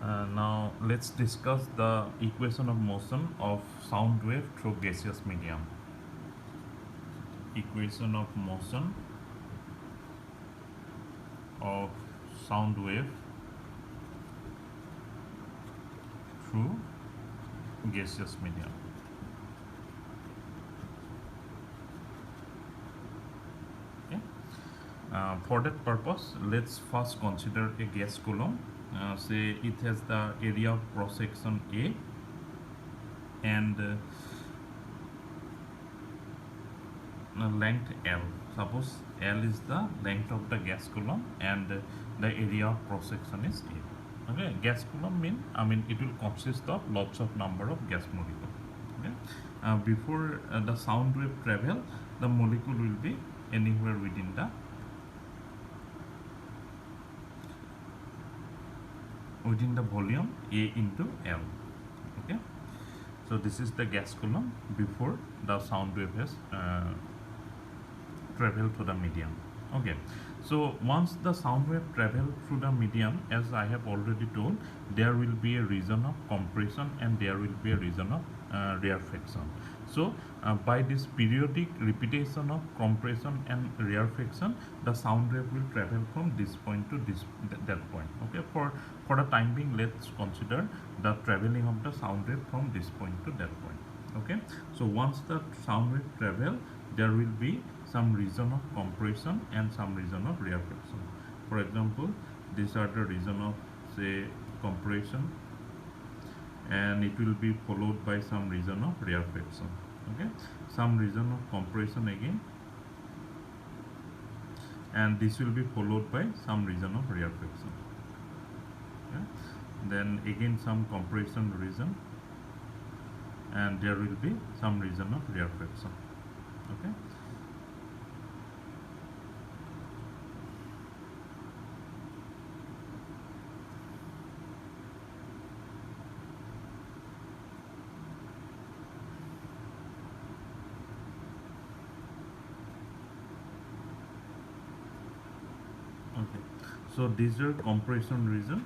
Now let's discuss the equation of motion of sound wave through gaseous medium. Equation of motion of sound wave through gaseous medium. Okay. For that purpose, let's first consider a gas column. Say it has the area of cross section A and length L. Suppose L is the length of the gas column and the area of cross section is A. Okay, gas column mean it will consist of lots of number of gas molecule. Okay, before the sound wave travel, the molecule will be anywhere within the volume A into L. Okay, so this is the gas column before the sound wave has travel to the medium. Okay, so once the sound wave travel through the medium, as I have already told, there will be a region of compression and there will be a region of rarefaction. So by this periodic repetition of compression and rarefaction, the sound wave will travel from this point to that point. Okay, for the time being, let's consider the traveling of the sound wave from this point to that point. Okay, so once the sound wave travel, there will be some region of compression and some region of rarefaction. For example, these are the region of say compression, and it will be followed by some region of rarefaction. Okay, some region of compression again, and this will be followed by some region of rarefaction. Okay? Then again some compression region, and there will be some region of rarefaction. Okay. Okay, so these are compression region,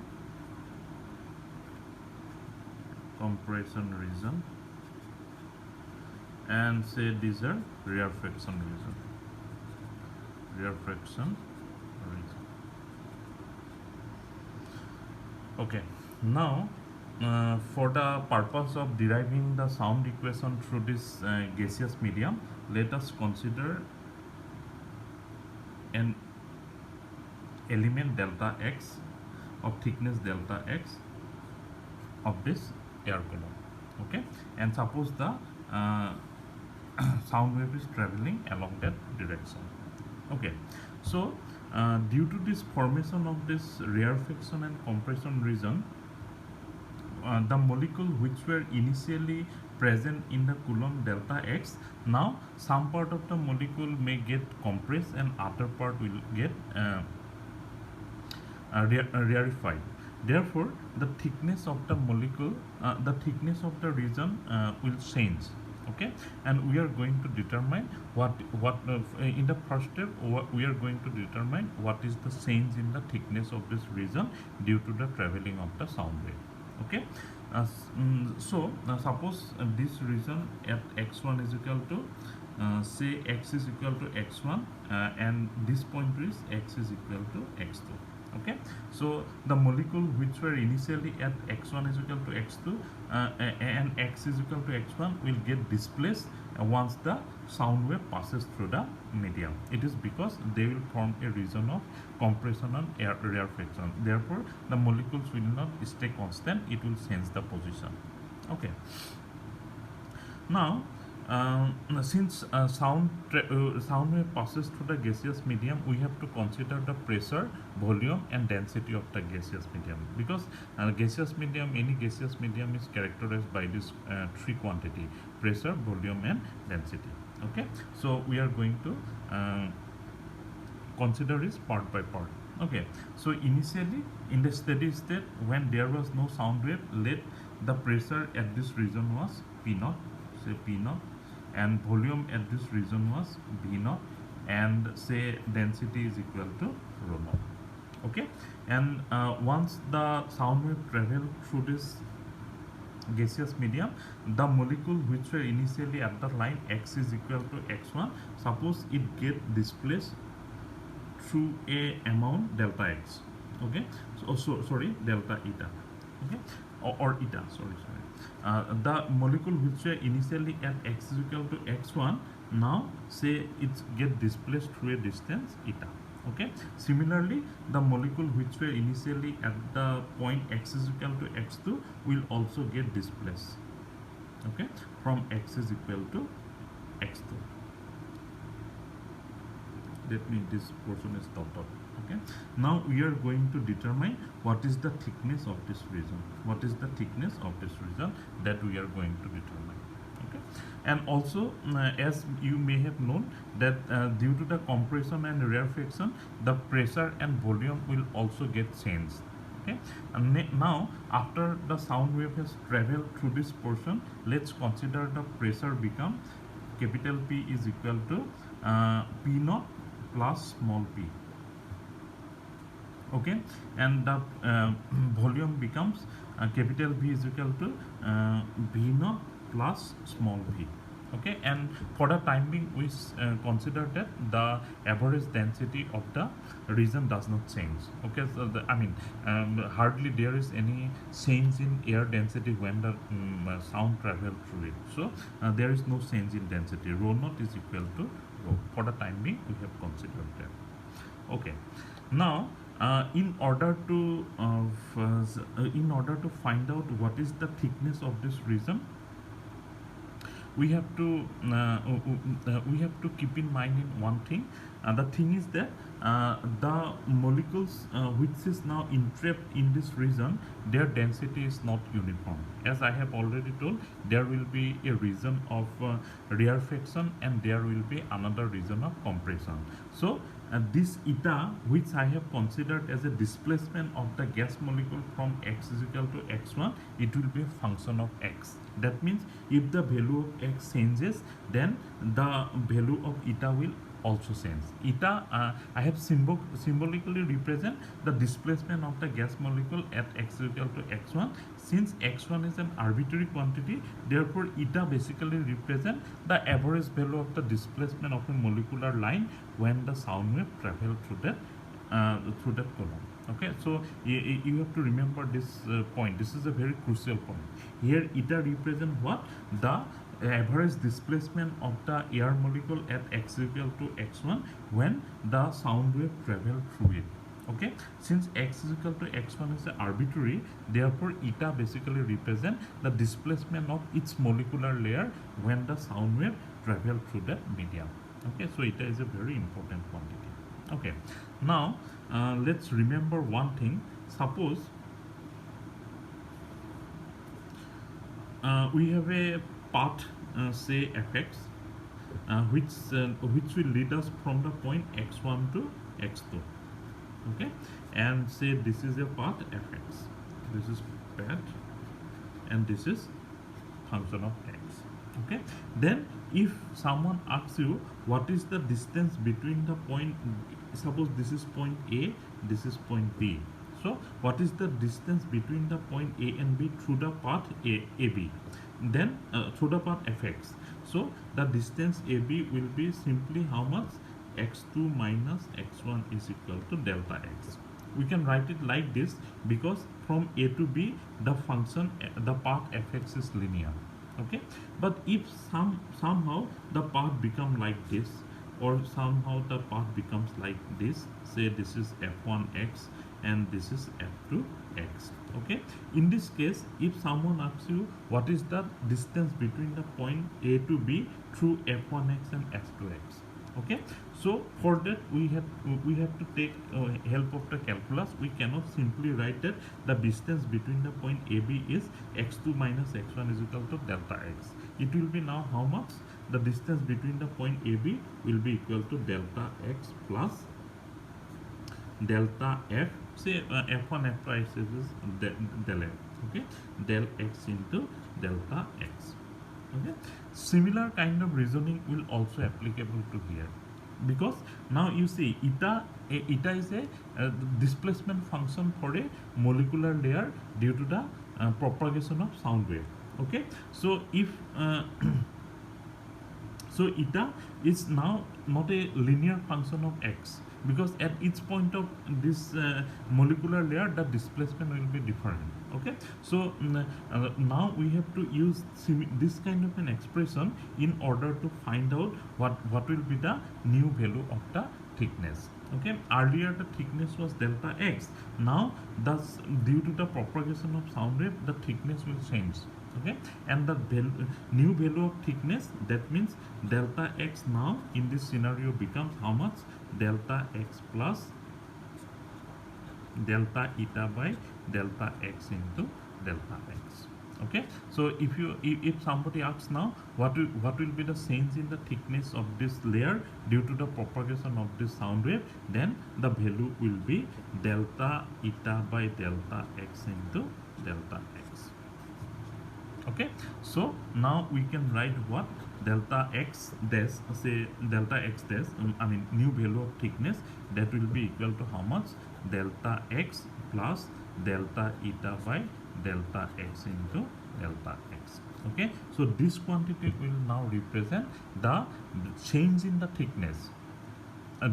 and say these are rarefaction region. Okay, now for the purpose of deriving the sound equation through this gaseous medium, let us consider an element delta x of thickness delta x of this air column. Okay, and suppose the sound wave is traveling along that direction. Okay, so due to this formation of this rarefaction and compression region, the molecule which were initially present in the Coulomb delta x, now some part of the molecule may get compressed and other part will get rarefied. Therefore, the thickness of the molecule, the thickness of the region will change. Okay, and we are going to determine what in the first step we are going to determine what is the change in the thickness of this region due to the traveling of the sound wave. Okay, so suppose this region at x1 is equal to say x is equal to x1 and this point is x is equal to x2. Okay, so the molecule which were initially at x1 is equal to x2 and x is equal to x1 will get displaced once the sound wave passes through the medium. It is because they will form a region of compression and rarefaction. Therefore, the molecules will not stay constant, it will change the position. Okay, now since sound wave passes through the gaseous medium, we have to consider the pressure, volume and density of the gaseous medium, because gaseous medium, any gaseous medium is characterized by this three quantity: pressure, volume and density. Okay, so we are going to consider this part by part. Okay, so initially in the steady state, when there was no sound wave, let the pressure at this region was P0, say P0, and volume at this region was V0, and say density is equal to rho naught. Okay, and once the sound wave travel through this gaseous medium, the molecule which were initially at the line x is equal to x1, suppose it get displaced through a amount delta x. Okay, sorry, delta eta. Okay, or eta, the molecule which were initially at x is equal to x1, now say it get displaced through a distance eta. Okay, similarly the molecule which were initially at the point x is equal to x2 will also get displaced, okay, from x is equal to x2. Let me, this portion is dotted. Okay, now we are going to determine what is the thickness of this region. What is the thickness of this region that we are going to determine. Okay, and also as you may have known that due to the compression and rarefaction, the pressure and volume will also get changed. Okay, and now after the sound wave has traveled through this portion, let's consider the pressure become capital P is equal to P naught plus small p. Okay, and the volume becomes capital V is equal to V naught plus small v. Okay, and for the time being we consider that the average density of the region does not change. Okay, so hardly there is any change in air density when the sound travel through it. So there is no change in density. Rho naught is equal to rho. For the time being we have considered that. Okay, now in order to find out what is the thickness of this region, we have to keep in mind in one thing. The thing is that the molecules which is now entrapped in this region, their density is not uniform. As I have already told, there will be a region of rarefaction and there will be another region of compression. So this eta, which I have considered as a displacement of the gas molecule from x is equal to x1, it will be a function of x. That means if the value of x changes, then the value of eta will also change. Eta I have symbolically represent the displacement of the gas molecule at x is equal to x1. Since x1 is an arbitrary quantity, therefore eta basically represent the average value of the displacement of a molecular line when the sound wave travel through that column. Okay, so you have to remember this point. This is a very crucial point. Here eta represent what? The average displacement of the air molecule at x equal to x1 when the sound wave travel through it. Okay, since x is equal to x1 is arbitrary, therefore eta basically represent the displacement of its molecular layer when the sound wave travel through that medium. Okay, so eta is a very important quantity. Okay, now let's remember one thing. Suppose we have a path say fx which will lead us from the point x1 to x2. Okay, and say this is a path fx, this is path and this is function of x. Okay, then if someone asks you what is the distance between the point, suppose this is point A, this is point B, so what is the distance between the point A and B through the path AB, then through the path fx, so the distance AB will be simply how much? X2 minus x1 is equal to delta x. We can write it like this because from A to B the function, the path fx is linear. Okay, but if somehow the path become like this, or somehow the path becomes like this, say this is f1x and this is f2x. Okay, in this case if someone asks you what is the distance between the point A to B through f1x and f2x, okay, so for that we have to take help of the calculus. We cannot simply write that the distance between the point AB is x2 minus x1 is equal to delta x. It will be now how much? The distance between the point AB will be equal to delta x plus delta f, say f1 f2 x is del f. Okay, del x into delta x. Okay, similar kind of reasoning will also applicable to here. because now you see eta is a displacement function for a molecular layer due to the propagation of sound wave. Okay, so if so eta is now not a linear function of x, because at each point of this molecular layer the displacement will be different. Okay, so now we have to use this kind of an expression in order to find out what will be the new value of the thickness. Okay, earlier the thickness was delta x, now thus due to the propagation of sound wave the thickness will change. Okay, and the new value of thickness, that means delta x now in this scenario becomes how much? Delta x plus delta eta by delta x into delta x. Okay, so if somebody asks now what will be the change in the thickness of this layer due to the propagation of this sound wave, then the value will be delta eta by delta x into delta x. Okay, so now we can write what? Delta x dash, say delta x dash, I mean new value of thickness, that will be equal to how much? Delta x plus delta eta by delta x into delta x. Okay, so this quantity will now represent the change in the thickness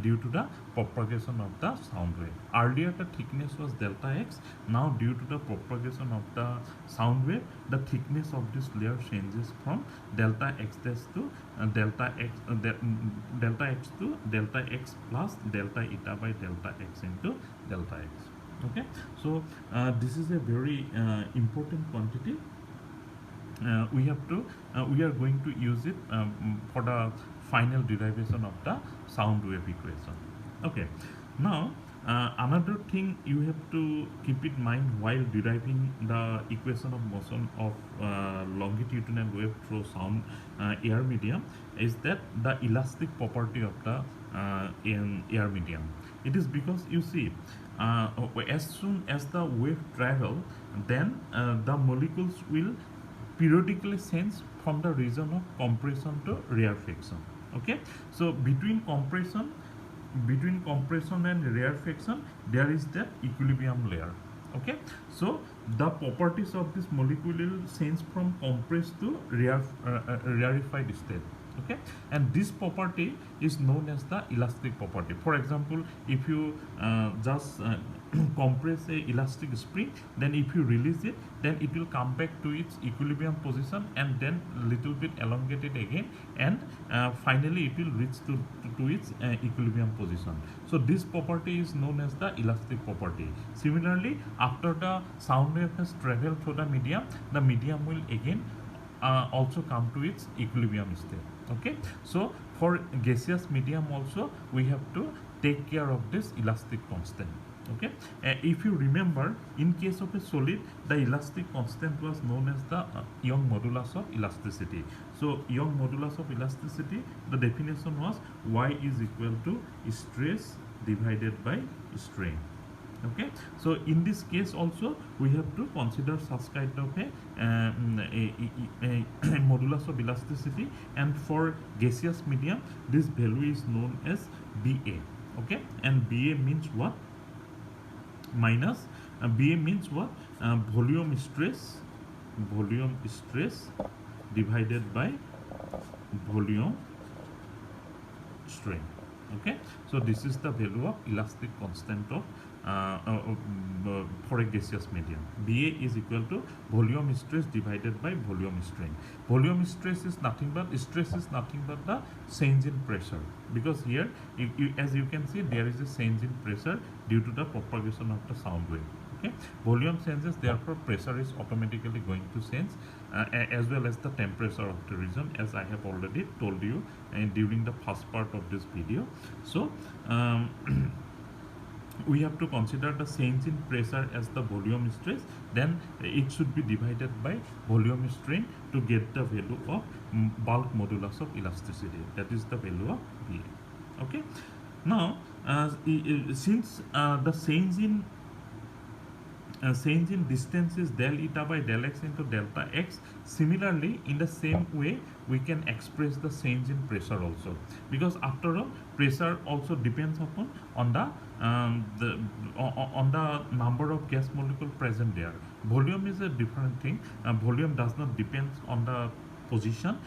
due to the propagation of the sound wave. Earlier the thickness was delta x, now due to the propagation of the sound wave the thickness of this layer changes from delta x dash to delta x to delta x plus delta eta by delta x into delta x. Okay, so this is a very important quantity. We are going to use it for the final derivation of the sound wave equation. Okay, now another thing you have to keep in mind while deriving the equation of motion of longitudinal wave through sound air medium is that the elastic property of the air medium. It is because you see as soon as the wave travel, then the molecules will periodically change from the region of compression to rarefaction. Okay, so between compression and rarefaction there is that equilibrium layer. Okay, so the properties of this molecule will change from compressed to rarefied state. Okay, and this property is known as the elastic property. For example, if you just compress a elastic spring, then if you release it, then it will come back to its equilibrium position and then little bit elongate it again, and finally it will reach to its equilibrium position. So this property is known as the elastic property. Similarly, after the sound wave has traveled through the medium will again also come to its equilibrium state. Okay, so for gaseous medium also we have to take care of this elastic constant. Okay, if you remember, in case of a solid the elastic constant was known as the Young modulus of elasticity. So Young modulus of elasticity, the definition was y is equal to stress divided by strain. Okay, so in this case also we have to consider such kind of a modulus of elasticity, and for gaseous medium this value is known as BA. Okay, and BA means what? Minus BA means what? Volume stress divided by volume strain. Okay, so this is the value of elastic constant of for a gaseous medium. BA is equal to volume stress divided by volume strain. Volume stress is nothing but the change in pressure, because here as you can see there is a change in pressure due to the propagation of the sound wave. Okay, volume changes, therefore pressure is automatically going to change, as well as the temperature of the region, as I have already told you during the first part of this video. So we have to consider the change in pressure as the volume stress, then it should be divided by volume strain to get the value of bulk modulus of elasticity, that is the value of BA. Okay, now since the change in change in distance is del eta by del x into delta x. Similarly, in the same way, we can express the change in pressure also, because after all, pressure also depends upon on on the number of gas molecule present there. Volume is a different thing. Volume does not depend on the position.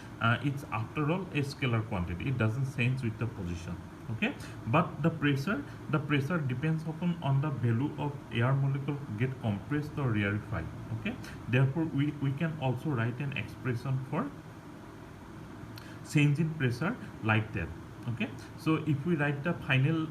It's after all a scalar quantity. It doesn't change with the position. Okay, but the pressure depends upon on the value of air molecule get compressed or rarefied. Okay, therefore we can also write an expression for change in pressure like that. Okay, so if we write the final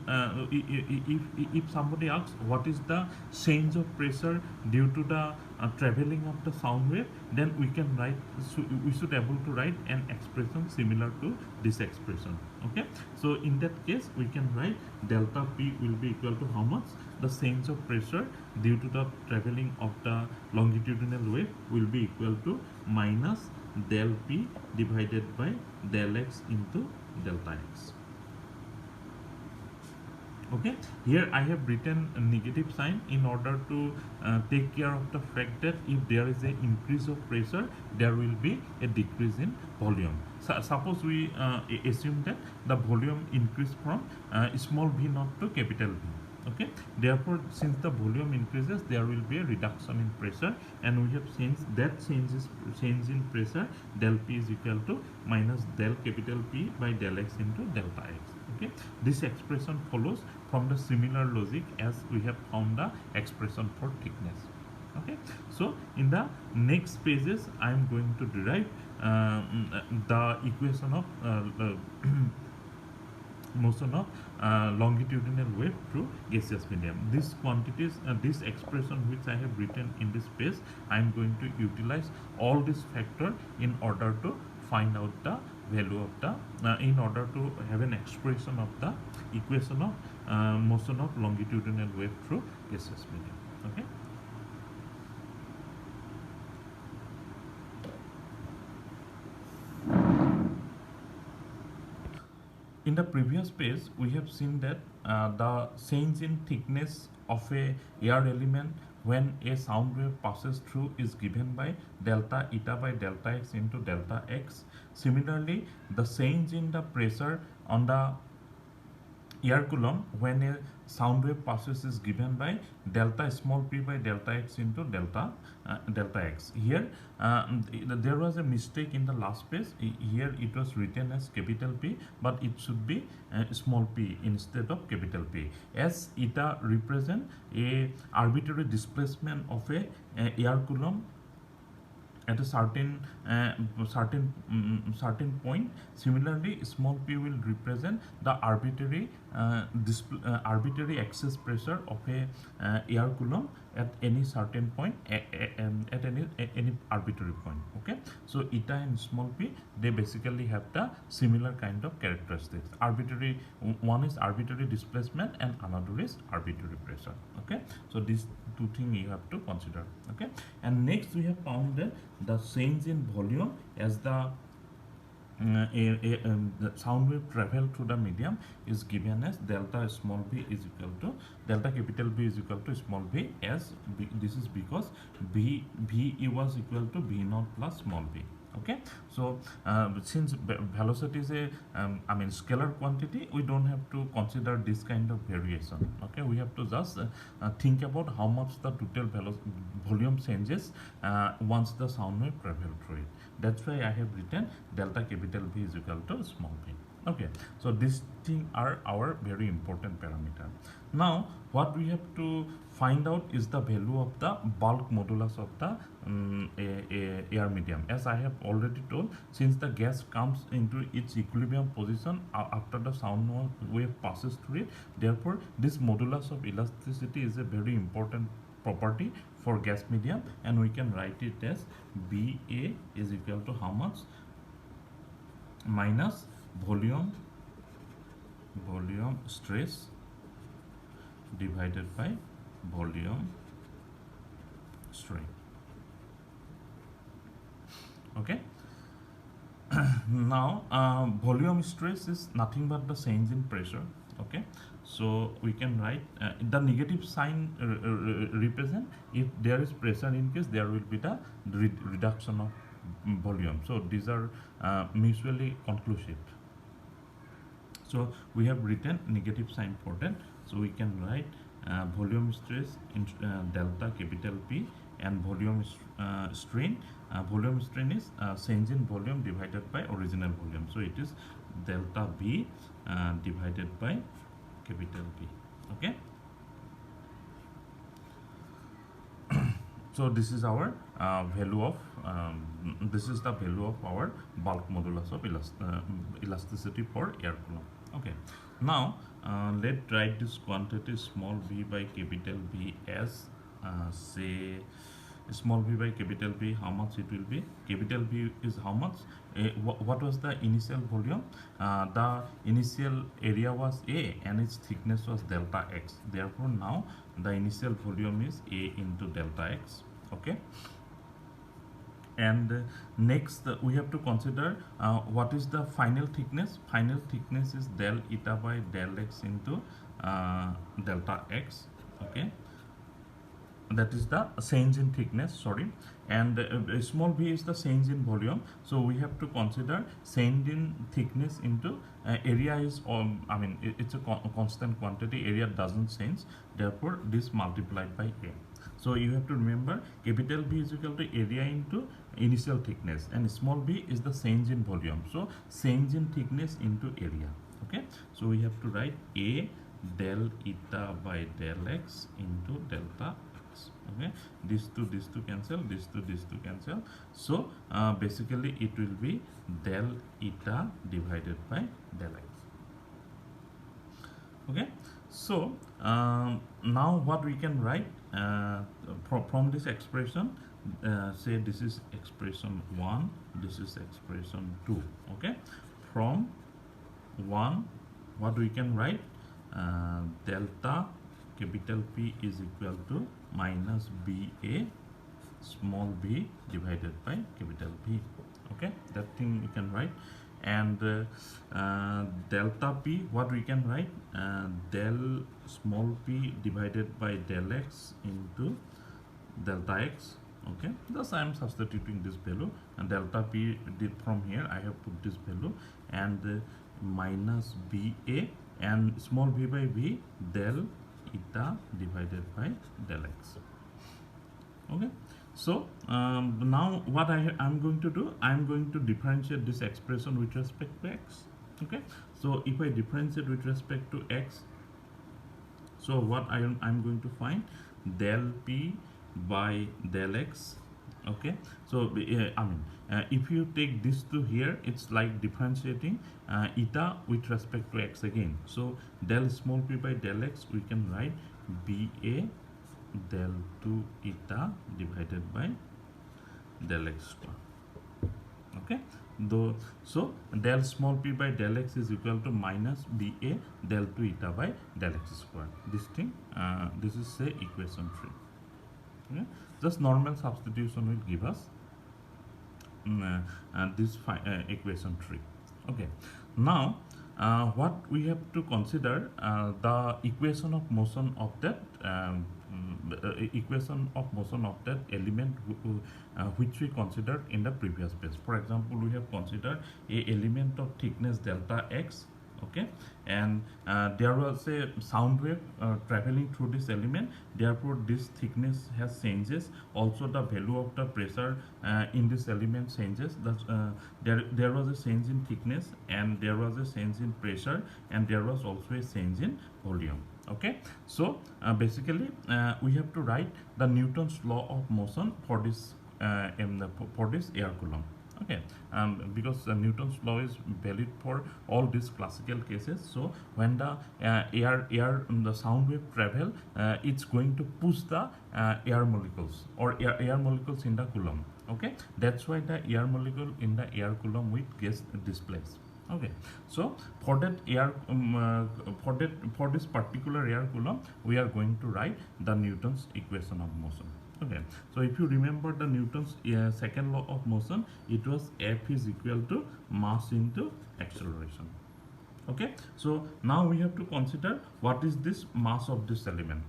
if somebody asks what is the change of pressure due to the traveling of the sound wave, then we can write, so we should able to write an expression similar to this expression. Okay, so in that case we can write delta p will be equal to how much? The change of pressure due to the traveling of the longitudinal wave will be equal to minus del p divided by del x into delta x. Okay, here I have written a negative sign in order to take care of the fact that if there is an increase of pressure, there will be a decrease in volume. So suppose we assume that the volume increase from small v naught to capital V. Okay, therefore since the volume increases, there will be a reduction in pressure, and we have changed that change in pressure del p is equal to minus del capital P by del x into delta x. Okay, this expression follows from the similar logic as we have found the expression for thickness. Okay, so in the next pages I am going to derive the equation of motion of longitudinal wave through gaseous medium. These quantities, this expression which I have written in this page, I am going to utilize all these factors in order to find out the value of the in order to have an expression of the equation of motion of longitudinal wave through gaseous medium. Okay. In the previous page, we have seen that the change in thickness of a air element when a sound wave passes through is given by delta eta by delta x into delta x. Similarly, the change in the pressure on the air coulomb when a sound wave passes is given by delta small p by delta x into delta x. Here there was a mistake in the last page. Here it was written as capital P, but it should be small p instead of capital P, as eta represent a arbitrary displacement of a air coulomb at a certain point. Similarly, small p will represent the arbitrary excess pressure of a air coulomb at any certain point at any arbitrary point. Okay, so eta and small p, they basically have the similar kind of characteristics. Arbitrary, one is arbitrary displacement and another is arbitrary pressure. Okay, so these two things you have to consider. Okay, and next we have found that the change in volume as the sound wave travel through the medium is given as delta small v is equal to delta capital B is equal to small v, as this is because v was equal to v naught plus small v. Okay, so since velocity is a scalar quantity, we don't have to consider this kind of variation. Okay, we have to just think about how much the total volume changes once the sound wave travel through it. That's why I have written delta capital V is equal to small v. Okay, so these things are our very important parameter. Now what we have to find out is the value of the bulk modulus of the air medium. As I have already told, since the gas comes into its equilibrium position after the sound wave passes through it, therefore this modulus of elasticity is a very important property for gas medium, and we can write it as BA is equal to how much? Minus volume stress divided by volume strain. Okay. Now volume stress is nothing but the change in pressure. Okay, So we can write the negative sign represent if there is pressure increase, there will be the reduction of volume. So these are mutually conclusive. So we have written negative sign for that. So we can write volume stress in delta capital P, and volume strain. Volume strain is change in volume divided by original volume. So it is delta V divided by capital P. Okay. So this is our value of this is the value of our bulk modulus of elasticity for air coulomb. Okay. Now let's write this quantity small v by capital V as say small v by capital V. How much it will be? Capital V is how much? What was the initial volume? The initial area was A and its thickness was delta x. Therefore now the initial volume is A into delta x. Okay. And next we have to consider what is the final thickness. Final thickness is del eta by del x into delta x. Okay, that is the change in thickness, sorry. And small v is the change in volume, so we have to consider change in thickness into area is I mean it's a constant quantity, area doesn't change, therefore this multiplied by A. So you have to remember capital V is equal to area into initial thickness, and small v is the change in volume, so change in thickness into area. Okay, so we have to write A del eta by del x into delta x. Okay, these two cancel, these two cancel, so basically it will be del eta divided by del x. Okay, so now what we can write from this expression, say this is expression 1, this is expression 2. Okay, from 1 what we can write, delta capital P is equal to minus BA small b divided by capital B. Okay, that thing we can write. And delta P, what we can write, del small p divided by del x into delta x. Okay, thus I am substituting this value, and delta P did from here I have put this value, and minus BA and small b by v del eta divided by del x. Okay, so now what I'm going to do, I'm going to differentiate this expression with respect to x. Okay, so if I differentiate with respect to x, so what I'm going to find, del p by del x. Okay, so I mean if you take this to here, it's like differentiating eta with respect to x again. So del small p by del x, we can write BA del 2 eta divided by del x square. Okay, though, so del small p by del x is equal to minus BA del 2 eta by del x square. This thing, this is say equation 3. Okay, just normal substitution will give us this equation 3. Okay, now what we have to consider, the equation of motion of that element which we considered in the previous page. For example, we have considered a element of thickness delta x. Okay, and there was a sound wave traveling through this element, therefore this thickness has changes. Also the value of the pressure in this element changes. There was a change in thickness, and there was a change in pressure, and there was also a change in volume. Okay, so basically we have to write the Newton's law of motion for this air coulomb. Okay, because Newton's law is valid for all these classical cases. So when the the sound wave travel, it's going to push the air molecules or air molecules in the coulomb. Okay, that's why the air molecule in the air coulomb width gets displaced. Okay, so for that for this particular air coulomb, we are going to write the Newton's equation of motion. Okay, so if you remember the Newton's second law of motion, it was F is equal to mass into acceleration. Okay, so now we have to consider what is this mass of this element.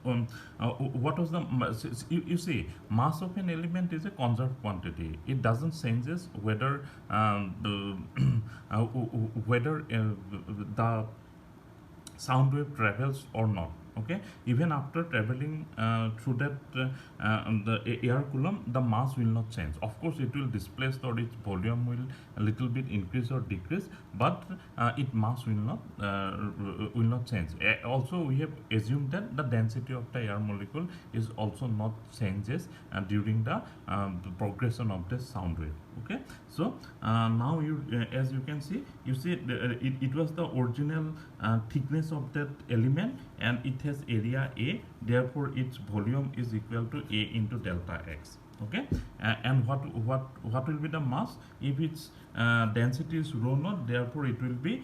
What was the you see, mass of an element is a conserved quantity. It doesn't changes whether whether the sound wave travels or not. Okay, even after traveling through that the air column, the mass will not change. Of course it will displace, or its volume will a little bit increase or decrease, but its mass will not change. Also we have assumed that the density of the air molecule is also not changes during the progression of the sound wave. Okay, so now you as you can see, it was the original thickness of that element, and it has area A, therefore its volume is equal to A into delta X. Okay, and what will be the mass if its density is rho naught, therefore it will be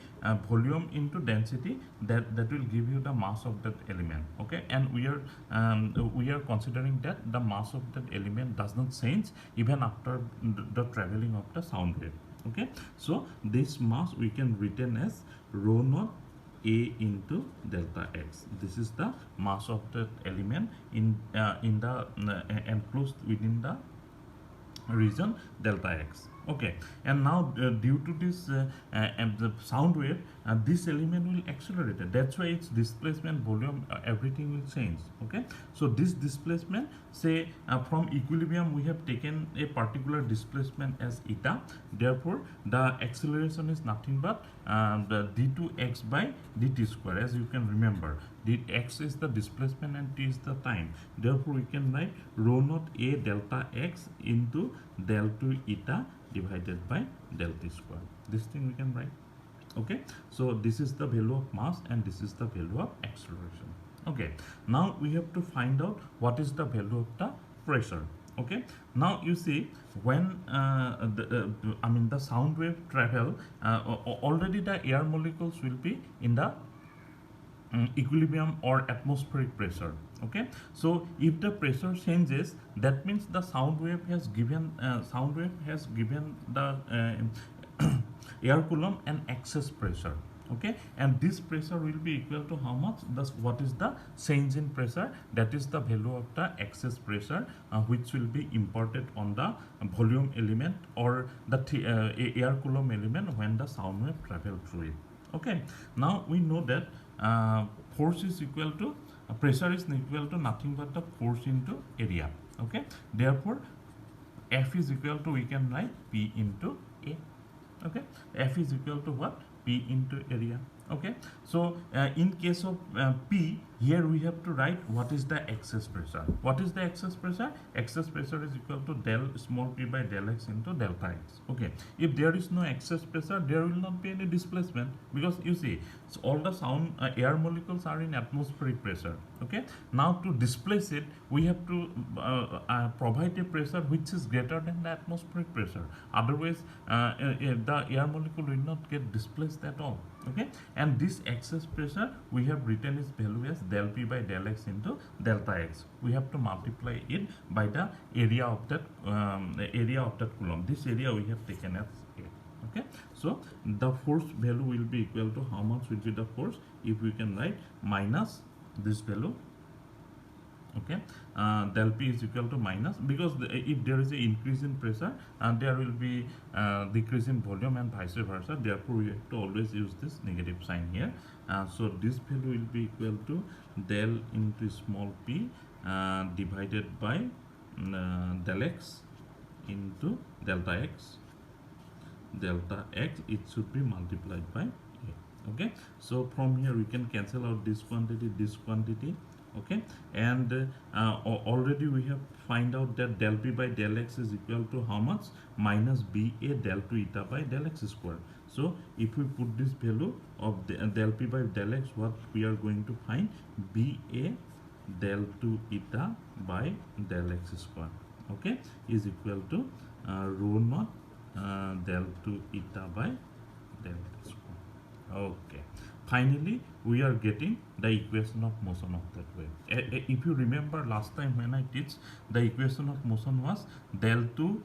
volume into density, that will give you the mass of that element. Okay, and we are considering that the mass of that element does not change even after the traveling of the sound wave. Okay, so this mass we can written as rho naught A into delta X. This is the mass of that element in the enclosed within the region delta X. Okay, and now due to this and the sound wave, this element will accelerate it. That's why its displacement, volume, everything will change. Okay, so this displacement, say from equilibrium we have taken a particular displacement as eta, therefore the acceleration is nothing but the d2x by dt square. As you can remember, x is the displacement and t is the time, therefore we can write rho naught A delta x into del 2 eta divided by del t square. This thing we can write. Okay, so this is the value of mass and this is the value of acceleration. Okay, now we have to find out what is the value of the pressure. Okay, now you see, when the sound wave travel, already the air molecules will be in the equilibrium or atmospheric pressure. Okay, so if the pressure changes, that means the sound wave has given the air column an excess pressure. Okay, and this pressure will be equal to how much? Thus, what is the change in pressure? That is the value of the excess pressure which will be imparted on the volume element or the air column element when the sound wave travel through it. Okay, now we know that force is equal to pressure is equal to nothing but the force into area. Okay, therefore F is equal to, we can write P into A. Okay, F is equal to what? P into area. Okay, so in case of P, here we have to write what is the excess pressure. What is the excess pressure? Excess pressure is equal to del small p by del x into delta x. Okay, if there is no excess pressure, there will not be any displacement, because you see, so all the sound air molecules are in atmospheric pressure. Okay, now to displace it, we have to provide a pressure which is greater than the atmospheric pressure. Otherwise the air molecule will not get displaced at all. Okay, and this excess pressure we have written its value as del p by del x into delta x. We have to multiply it by the area of that coulomb. This area we have taken as A. Okay, so the force value will be equal to, how much will be the force? If we can write minus this value. Okay, del p is equal to minus, because if there is an increase in pressure, and there will be decrease in volume and vice versa, therefore we have to always use this negative sign here. So this value will be equal to del into small p divided by del x into delta x. It should be multiplied by A. Okay, so from here we can cancel out this quantity. Okay, and already we have find out that del p by del x is equal to how much? Minus ba del 2 eta by del x square. So if we put this value of del p by del x, what we are going to find? ba del 2 eta by del x square. Okay, is equal to rho naught del 2 eta by del x square. Okay, finally we are getting the equation of motion of that wave. If you remember last time when I teach, the equation of motion was del 2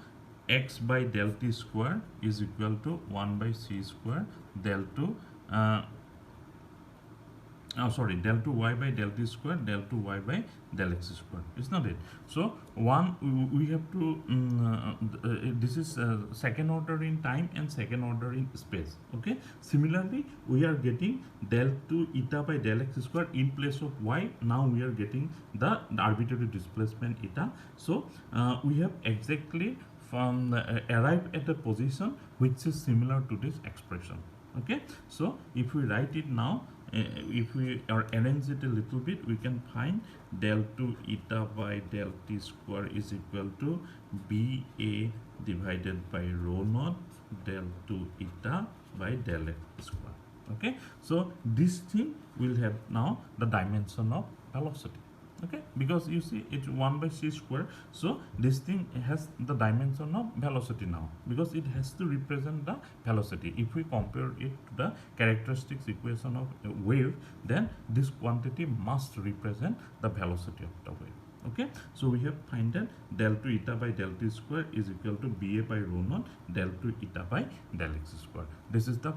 x by del t square is equal to 1 by c square del 2 sorry, del 2y by del t square, del 2y by del x square, is not it? So one, we have to this is second order in time and second order in space. Okay, similarly we are getting del 2 eta by del x square in place of y. Now we are getting the arbitrary displacement eta. So we have exactly from arrived at a position which is similar to this expression. Okay, so if we write it now, if we arrange it a little bit, we can find del 2 eta by del t square is equal to BA divided by rho naught del 2 eta by del x square. Okay, so this thing will have now the dimension of velocity. Okay, because you see it's 1 by c square, so this thing has the dimension of velocity now, because it has to represent the velocity. If we compare it to the characteristics equation of a wave, then this quantity must represent the velocity of the wave. Okay, so we have find that del 2 eta by del t square is equal to BA by rho naught del 2 eta by del x square. This is the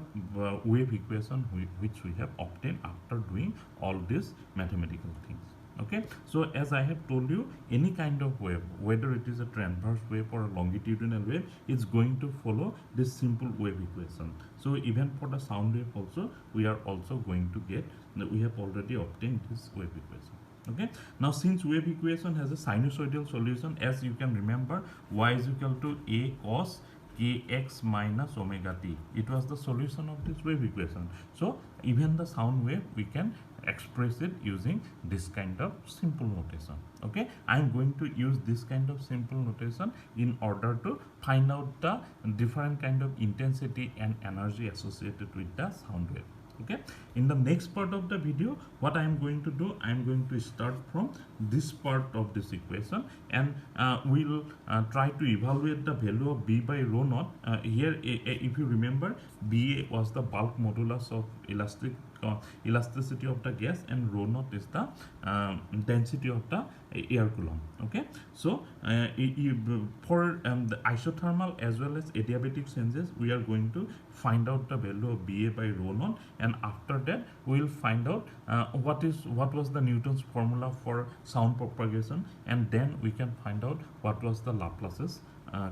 wave equation which we have obtained after doing all these mathematical things. Okay, so as I have told you, any kind of wave, whether it is a transverse wave or a longitudinal wave, is going to follow this simple wave equation. So even for the sound wave also, we are also going to get, we have already obtained this wave equation. Okay, now since wave equation has a sinusoidal solution, as you can remember, y is equal to a cos kx minus omega t. It was the solution of this wave equation. So even the sound wave, we can express it using this kind of simple notation. Okay, I am going to use this kind of simple notation in order to find out the different kind of intensity and energy associated with the sound wave. Okay, in the next part of the video, what I am going to do, I am going to start from this part of this equation, and we'll try to evaluate the value of B by rho naught. Here, if you remember, BA was the bulk modulus of elasticity of the gas, and rho naught is the density of the air coulomb. Okay, so for the isothermal as well as adiabatic changes, we are going to find out the value of BA by rho naught, and after that we will find out what was the Newton's formula for sound propagation, and then we can find out what was the Laplace's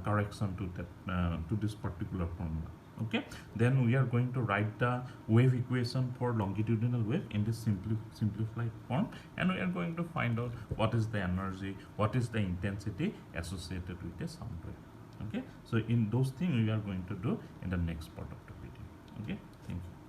correction to that to this particular formula. Okay, then we are going to write the wave equation for longitudinal wave in this simplified form, and we are going to find out what is the energy, what is the intensity associated with the sound wave. Okay, so in those things we are going to do in the next part of the video. Okay, thank you.